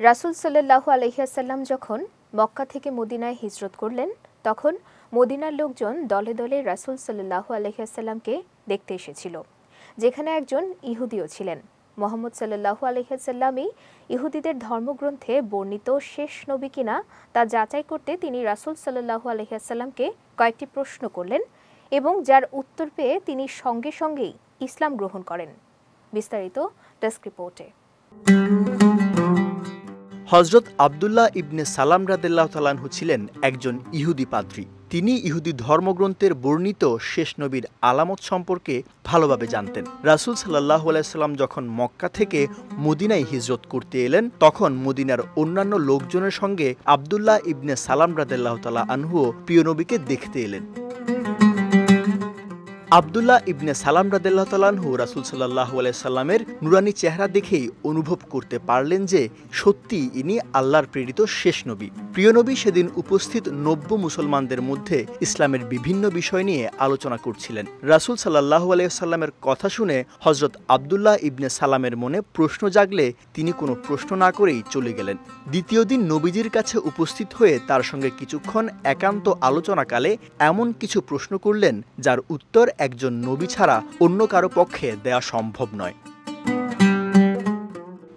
রাসূল সাল্লাল্লাহু আলাইহি ওয়াসাল্লাম যখন মক্কা থেকে মদিনায় হিজরত করলেন তখন মদিনার লোকজন দলে দলে রাসূল সাল্লাল্লাহু আলাইহি ওয়াসাল্লামকে দেখতে এসেছিল, যেখানে একজন ইহুদিও ছিলেন। মুহাম্মদ সাল্লাল্লাহু আলাইহি ওয়াসাল্লামই ইহুদিদের ধর্মগ্রন্থে বর্ণিত শেষ নবী কিনা তা যাচাই করতে তিনি রাসূল সাল্লাল্লাহু আলাইহি ওয়াসাল্লামকে কয়েকটি প্রশ্ন করলেন এবং যার উত্তর পেয়ে তিনি সঙ্গে সঙ্গেই ইসলাম গ্রহণ করেন। বিস্তারিত ডেস্ক রিপোর্টে। হযরত আব্দুল্লাহ ইবনে সালাম রাদিয়াল্লাহু তাআলা আনহু ছিলেন একজন ইহুদি পাদ্রী। তিনি ইহুদি ধর্মগ্রন্থের বর্ণিত শেষ নবীর আলামত সম্পর্কে ভালোভাবে জানতেন। রাসূল সাল্লাল্লাহু আলাইহি ওয়াসাল্লাম যখন মক্কা থেকে মদিনায় হিজরত করতে এলেন তখন মদিনার অন্যান্য লোকজনের সঙ্গে আব্দুল্লাহ ইবনে সালাম রাদিয়াল্লাহু তাআলা আনহু প্রিয় নবীকে দেখতে এলেন। আব্দুল্লাহ ইবনে সালাম রাদিয়াল্লাহু তাআলা আনহু রাসূল সাল্লাল্লাহু আলাইহি সাল্লামের নুরানি চেহারা দেখেই অনুভব করতে পারলেন যে সত্যি ইনি আল্লাহর প্রেরিত শেষ নবী। প্রিয় নবী সেদিন উপস্থিত নব্য মুসলমানদের মধ্যে ইসলামের বিভিন্ন বিষয় নিয়ে আলোচনা করছিলেন। রাসূল সাল্লাল্লাহু আলাইহি সাল্লামের কথা শুনে হযরত আব্দুল্লাহ ইবনে সালামের মনে প্রশ্ন জাগলে তিনি কোনো প্রশ্ন না করেই চলে গেলেন। দ্বিতীয় দিন নবীজির কাছে উপস্থিত হয়ে তার সঙ্গে কিছুক্ষণ একান্ত আলোচনাকালে এমন কিছু প্রশ্ন করলেন যার উত্তর একজন নবী ছাড়া অন্য কারো পক্ষে দেয়া সম্ভব নয়।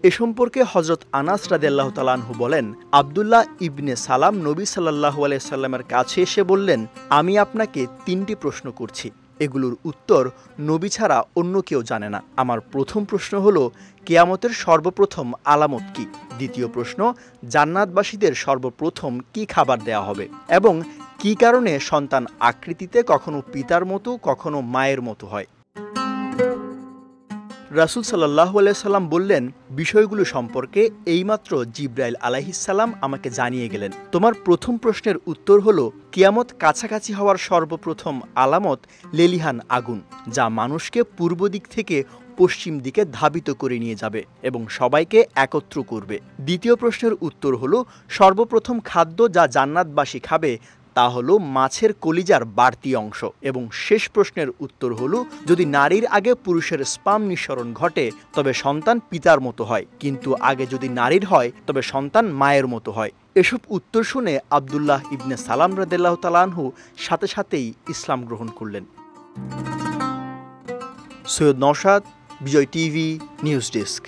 এ সম্পর্কে হযরত আনাস রাদিয়াল্লাহু তাআলা আনহু বলেন, আব্দুল্লাহ ইবনে সালাম নবী সাল্লাল্লাহু আলাইহি সাল্লামের কাছে এসে বললেন, আমি আপনাকে 3টি প্রশ্ন করছি, এগুলোর উত্তর নবী ছাড়া অন্য কেউ জানে না। আমার প্রথম প্রশ্ন হলো, কিয়ামতের সর্বপ্রথম আলামত কি? দ্বিতীয় প্রশ্ন, জান্নাতবাসীদের সর্বপ্রথম কি খাবার দেয়া হবে এবং কি কারণে সন্তান আকৃতিতে কখনো পিতার মতো কখনো মায়ের মতো হয়? রাসূল সাল্লাল্লাহু আলাইহি সাল্লাম বললেন, বিষয়গুলো সম্পর্কে এইমাত্র জিবরাইল আলাইহিস সালাম আমাকে জানিয়ে গেলেন। তোমার প্রথম প্রশ্নের উত্তর হলো, কিয়ামত কাছাকাছি হওয়ার সর্বপ্রথম আলামত লেলিহান আগুন, যা মানুষকে পূর্ব দিক থেকে পশ্চিম দিকে ধাবিত করে নিয়ে যাবে এবং সবাইকে একত্র করবে। দ্বিতীয় প্রশ্নের উত্তর হলো, সর্বপ্রথম খাদ্য যা জান্নাতবাসী খাবে তা হলো মাছের কলিজার বাড়তি অংশ। এবং শেষ প্রশ্নের উত্তর হলো, যদি নারীর আগে পুরুষের স্পাম নিঃসরণ ঘটে তবে সন্তান পিতার মতো হয়, কিন্তু আগে যদি নারীর হয় তবে সন্তান মায়ের মতো হয়। এসব উত্তর শুনে আব্দুল্লাহ ইবনে সালাম রাদিয়াল্লাহু তাআলা আনহু সাথে সাথেই ইসলাম গ্রহণ করলেন। সৈয়দ নওশাদ, বিজয় টিভি, নিউজ ডেস্ক।